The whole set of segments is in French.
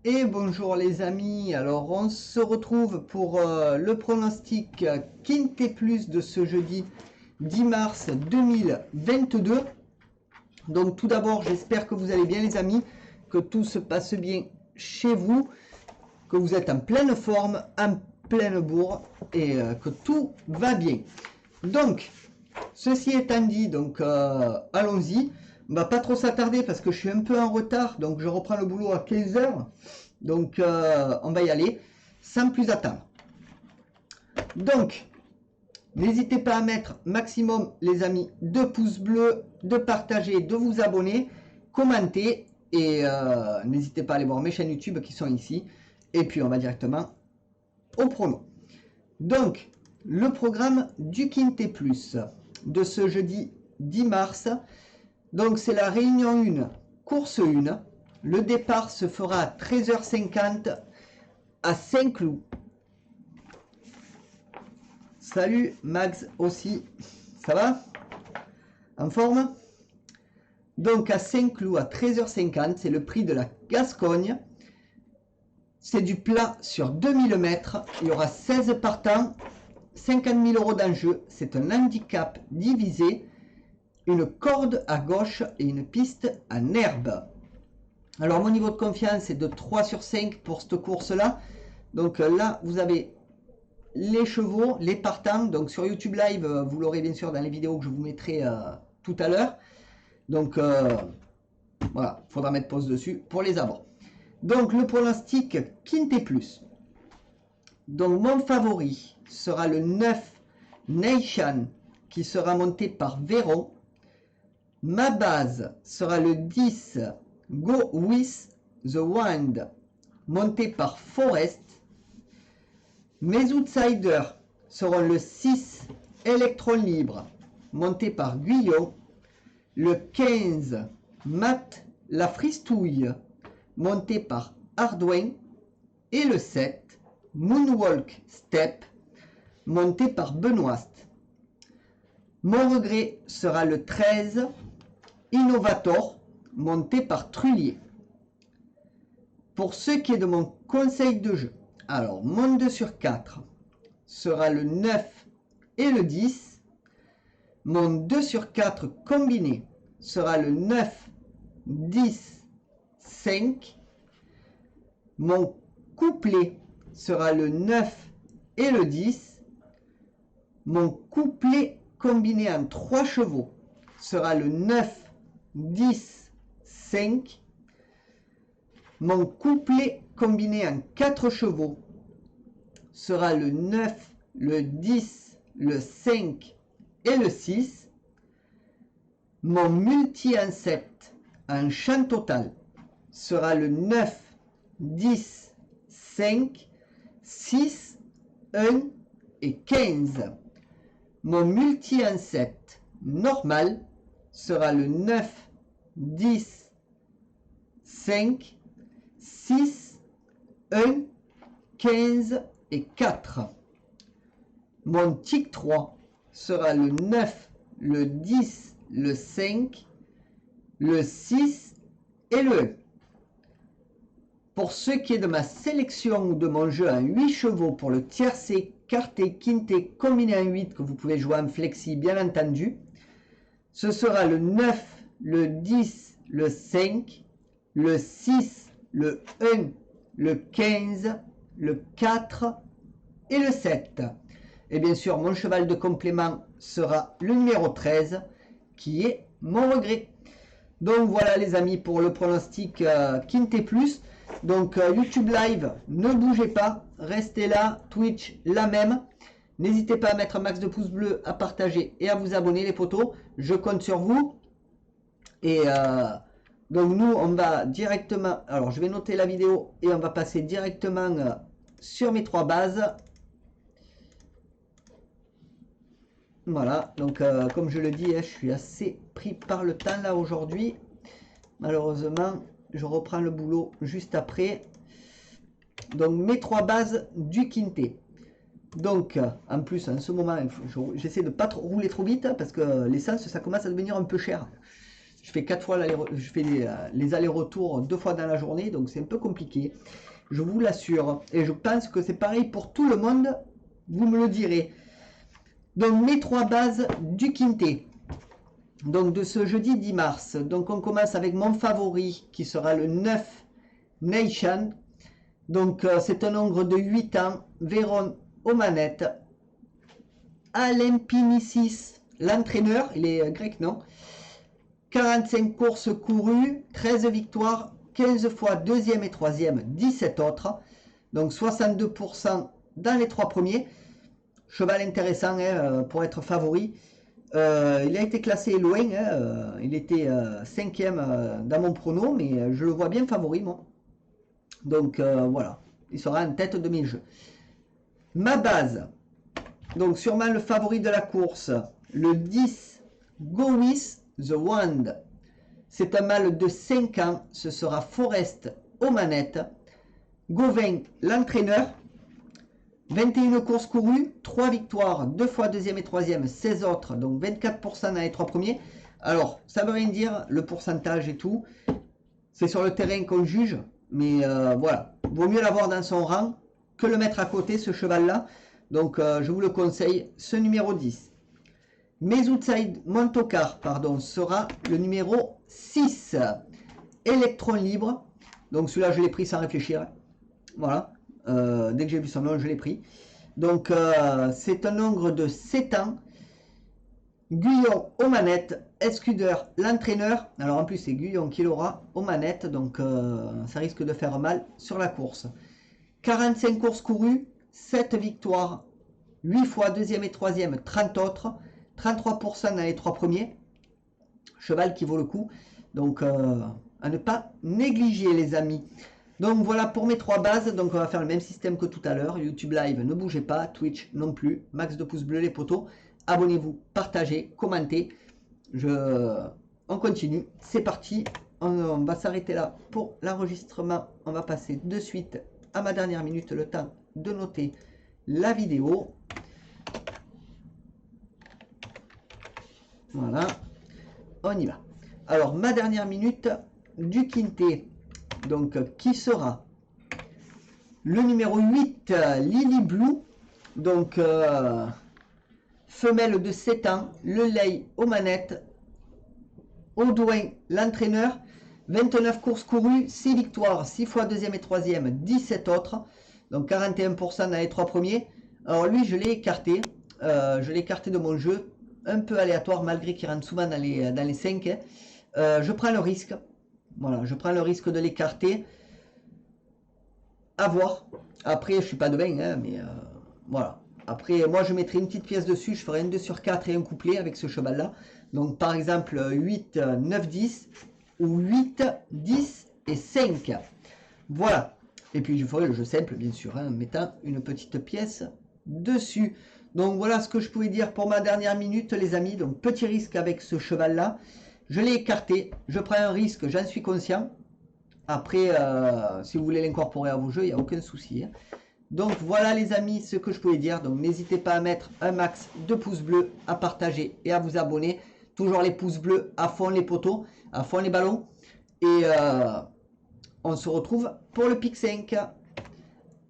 Et bonjour les amis, alors on se retrouve pour le pronostic Quintet Plus de ce jeudi 10 mars 2022. Donc tout d'abord j'espère que vous allez bien les amis, que tout se passe bien chez vous, que vous êtes en pleine forme, en pleine bourre et que tout va bien. Donc ceci étant dit, donc allons-y. On va pas trop s'attarder parce que je suis un peu en retard, donc je reprends le boulot à 15 h. Donc on va y aller sans plus attendre. Donc n'hésitez pas à mettre maximum les amis 2 pouces bleus, de partager, de vous abonner, commenter et n'hésitez pas à aller voir mes chaînes YouTube qui sont ici. Et puis on va directement au prono. Donc le programme du Quintet Plus de ce jeudi 10 mars. Donc c'est la réunion 1, course 1. Le départ se fera à 13h50 à Saint-Cloud. Salut Max aussi, ça va? En forme? Donc à Saint-Cloud à 13h50, c'est le prix de la Gascogne. C'est du plat sur 2000 mètres. Il y aura 16 partants, 50 000 € d'enjeu. C'est un handicap divisé, une corde à gauche et une piste en herbe. Alors mon niveau de confiance est de 3 sur 5 pour cette course-là. Donc là, vous avez les chevaux, les partants. Donc sur YouTube Live, vous l'aurez bien sûr dans les vidéos que je vous mettrai tout à l'heure. Donc voilà, il faudra mettre pause dessus pour les avoir. Donc le pronostic Quintet Plus. Donc mon favori sera le 9 Nation qui sera monté par Véron. Ma base sera le 10 Go With The Wind monté par Forest. Mes outsiders seront le 6 Electron Libre monté par Guillon, le 15 Matt La Fristouille monté par Ardouin et le 7 Moonwalk Step monté par Benoist. Mon regret sera le 13 Innovator monté par Trullier. Pour ce qui est de mon conseil de jeu, alors mon 2 sur 4 sera le 9 et le 10. Mon 2 sur 4 combiné sera le 9, 10, 5. Mon couplet sera le 9 et le 10. Mon couplet combiné en 3 chevaux sera le 9, 10, 5. Mon couplet combiné en 4 chevaux sera le 9, le 10, le 5 et le 6. Mon multi en 7 en champ total sera le 9, 10, 5, 6, 1 et 15. Mon multi en 7 normal sera le 9, 10, 5, 6, 1, 15 et 4. Mon tic 3 sera le 9, le 10, le 5, le 6 et le 1. Pour ce qui est de ma sélection ou de mon jeu en 8 chevaux pour le tiercé, quarté, quinté, combiné en 8 que vous pouvez jouer en flexi bien entendu, ce sera le 9, le 10, le 5, le 6, le 1, le 15, le 4 et le 7. Et bien sûr, mon cheval de complément sera le numéro 13, qui est mon regret. Donc voilà les amis pour le pronostic Quintet Plus. Donc YouTube Live, ne bougez pas, restez là, Twitch la même. N'hésitez pas à mettre un max de pouces bleus, à partager et à vous abonner les potos. Je compte sur vous. Et donc nous on va directement, alors je vais noter la vidéo et on va passer directement sur mes 3 bases. Voilà, donc comme je le dis, je suis assez pris par le temps là aujourd'hui. Malheureusement, je reprends le boulot juste après. Donc mes 3 bases du Quintet. Donc en plus en ce moment, j'essaie de ne pas rouler trop vite parce que l'essence ça commence à devenir un peu cher. Je fais 4 fois je fais les allers-retours 2 fois dans la journée, donc c'est un peu compliqué. Je vous l'assure. Et je pense que c'est pareil pour tout le monde. Vous me le direz. Donc mes 3 bases du quintet. Donc de ce jeudi 10 mars. Donc on commence avec mon favori qui sera le 9 Nation. Donc c'est un ogre de 8 ans. Véron aux manettes. Alain Pinicis, l'entraîneur. Il est grec, non? 45 courses courues, 13 victoires, 15 fois 2e et 3e, 17 autres. Donc 62% dans les 3 premiers. Cheval intéressant hein, pour être favori. Il a été classé loin. Hein, il était 5e dans mon prono, mais je le vois bien favori, moi. Donc voilà, il sera en tête de mes jeux. Ma base, donc sûrement le favori de la course, le 10 Go With The Wand. C'est un mâle de 5 ans, ce sera Forest aux manettes. Gauvin, l'entraîneur. 21 courses courues, 3 victoires, 2 fois 2e et 3e, 16 autres, donc 24% dans les 3 premiers. Alors, ça veut rien dire, le pourcentage et tout. C'est sur le terrain qu'on juge, mais voilà. Vaut mieux l'avoir dans son rang que le mettre à côté, ce cheval-là. Donc, je vous le conseille, ce numéro 10. Mes outside Montocar, pardon, sera le numéro 6. Électron libre. Donc, celui-là, je l'ai pris sans réfléchir. Voilà. Dès que j'ai vu son nom, je l'ai pris. Donc, c'est un ogre de 7 ans. Guyon aux manettes. Escuder, l'entraîneur. Alors, en plus, c'est Guyon qui l'aura aux manettes. Donc, ça risque de faire mal sur la course. 45 courses courues. 7 victoires. 8 fois 2e et 3e, 30 autres. 33% dans les 3 premiers. Cheval qui vaut le coup. Donc, à ne pas négliger, les amis. Donc voilà pour mes 3 bases. Donc on va faire le même système que tout à l'heure. YouTube Live, ne bougez pas. Twitch non plus. Max de pouces bleus les potos. Abonnez-vous, partagez, commentez. On continue. C'est parti. On va s'arrêter là pour l'enregistrement. On va passer de suite à ma dernière minute. Le temps de noter la vidéo. Voilà. On y va. Alors ma dernière minute du quintet. Donc, qui sera le numéro 8, Lily Blue. Donc, femelle de 7 ans, le lait aux manettes. Audouin, l'entraîneur. 29 courses courues, 6 victoires, 6 fois 2e et 3e, 17 autres. Donc, 41% dans les 3 premiers. Alors, lui, je l'ai écarté. Je l'ai écarté de mon jeu. Un peu aléatoire, malgré qu'il rentre souvent dans les 5. Je prends le risque. Voilà, je prends le risque de l'écarter. À voir. Après, je suis pas devin, hein, mais voilà. Après, moi, je mettrai une petite pièce dessus. Je ferai un 2 sur 4 et un couplet avec ce cheval-là. Donc, par exemple, 8, 9, 10 ou 8, 10 et 5. Voilà. Et puis, je ferai le jeu simple, bien sûr, hein, en mettant une petite pièce dessus. Donc, voilà ce que je pouvais dire pour ma dernière minute, les amis. Donc, petit risque avec ce cheval-là. Je l'ai écarté, je prends un risque, j'en suis conscient. Après, si vous voulez l'incorporer à vos jeux, il n'y a aucun souci. Hein. Donc voilà les amis, ce que je pouvais dire. Donc n'hésitez pas à mettre un max de pouces bleus, à partager et à vous abonner. Toujours les pouces bleus, à fond les poteaux, à fond les ballons. Et on se retrouve pour le pick 5.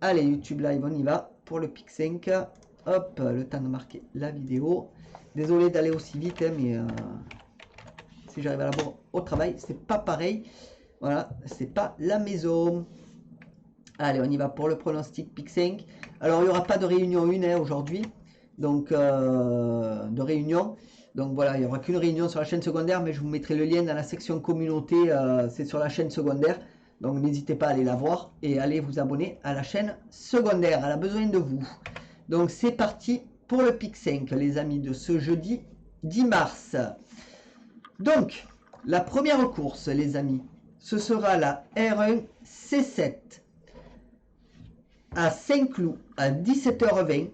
Allez, YouTube Live, on y va pour le pick 5. Hop, le temps de marquer la vidéo. Désolé d'aller aussi vite, hein, mais... si j'arrive à la voir au travail, c'est pas pareil. Voilà, c'est pas la maison. Allez, on y va pour le pronostic pick 5. Alors, il n'y aura pas de réunion 1 hein, aujourd'hui. Donc, de réunion. Donc, voilà, il n'y aura qu'une réunion sur la chaîne secondaire. Mais je vous mettrai le lien dans la section communauté. C'est sur la chaîne secondaire. Donc, n'hésitez pas à aller la voir. Et allez vous abonner à la chaîne secondaire. Elle a besoin de vous. Donc, c'est parti pour le pick 5, les amis, de ce jeudi 10 mars. Donc, la première course, les amis, ce sera la R1 C7 à Saint-Cloud à 17h20.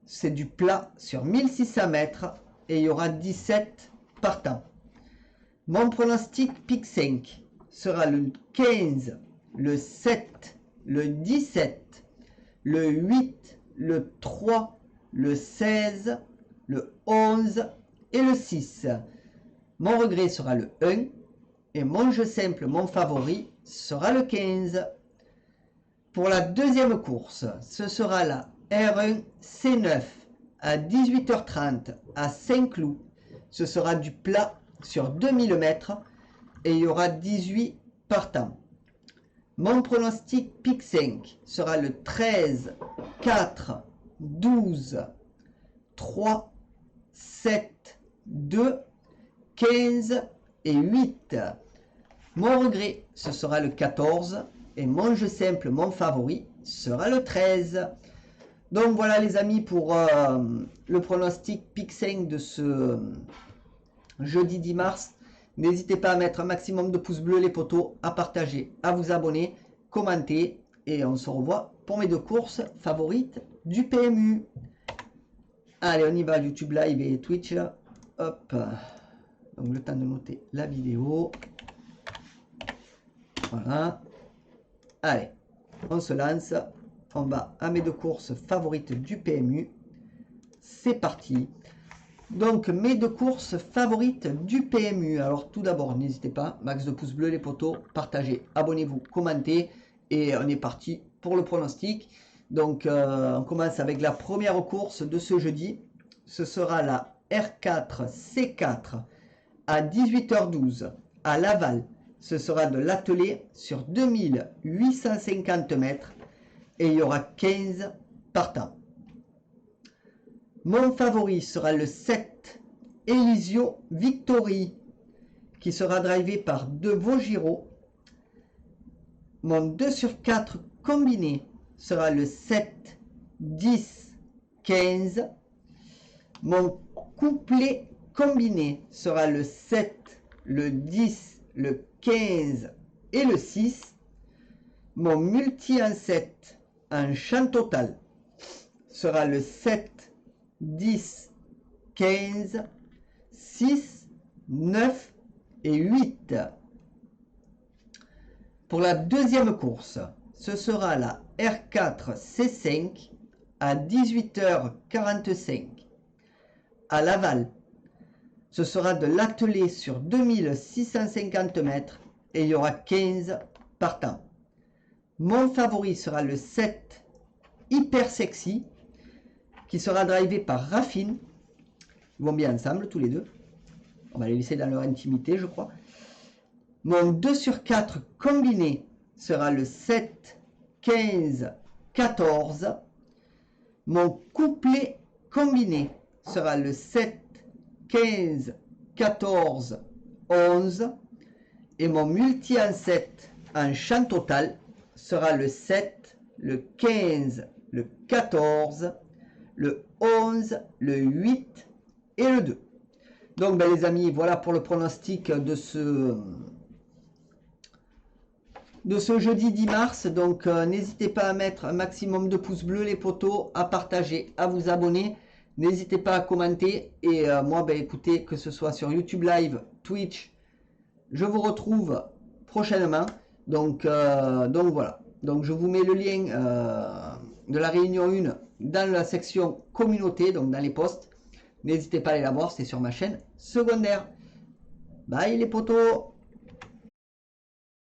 C'est du plat sur 1600 mètres et il y aura 17 partants. Mon pronostic pick 5 sera le 15, le 7, le 17, le 8, le 3, le 16, le 11 et le 6. Mon regret sera le 1, Et mon jeu simple, mon favori, sera le 15. Pour la deuxième course, ce sera la R1 C9 à 18h30 à Saint-Cloud. Ce sera du plat sur 2000 mètres et il y aura 18 partants. Mon pronostic pic 5 sera le 13, 4, 12, 3, 7, 2, 15 et 8. Mon regret, ce sera le 14 et mon jeu simple, mon favori, sera le 13. Donc voilà les amis pour le pronostic pic 5 de ce jeudi 10 mars. N'hésitez pas à mettre un maximum de pouces bleus les potos, à partager, à vous abonner, commenter et on se revoit pour mes 2 courses favorites du PMU. Allez, on y va, YouTube Live et Twitch. Hop. Donc le temps de noter la vidéo. Voilà. Allez, on se lance. On va à mes 2 courses favorites du PMU. C'est parti. Donc mes 2 courses favorites du PMU. Alors tout d'abord, n'hésitez pas, max de pouces bleus les potos, partagez, abonnez-vous, commentez. Et on est parti pour le pronostic. Donc on commence avec la première course de ce jeudi. Ce sera la R4 C4 à 18h12 à Laval. Ce sera de l'attelé sur 2850 mètres et il y aura 15 partants. Mon favori sera le 7 Elisio Victory qui sera drivé par De Vaugiraux. Mon 2 sur 4 combiné sera le 7, 10, 15. Mon couplet combiné sera le 7, le 10, le 15 et le 6. Mon multi en 7 en champ total sera le 7, 10, 15, 6, 9 et 8. Pour la deuxième course, ce sera la R4 C5 à 18h45 à Laval. Ce sera de l'attelé sur 2650 mètres et il y aura 15 partants. Mon favori sera le 7 Hyper Sexy qui sera drivé par Raffine. Ils vont bien ensemble tous les deux. On va les laisser dans leur intimité, je crois. Mon 2 sur 4 combiné sera le 7, 15, 14. Mon couplet combiné sera le 7, 15, 14, 11. Et mon multi en 7 en champ total sera le 7, le 15, le 14, le 11, le 8 et le 2. Donc ben, les amis, voilà pour le pronostic de ce jeudi 10 mars. Donc n'hésitez pas à mettre un maximum de pouces bleus les potos, à partager, à vous abonner. N'hésitez pas à commenter. Et moi, ben, écoutez, que ce soit sur YouTube Live, Twitch, je vous retrouve prochainement. Donc voilà. Donc je vous mets le lien de la réunion 1 dans la section communauté, donc dans les posts. N'hésitez pas à aller la voir, c'est sur ma chaîne secondaire. Bye les potos!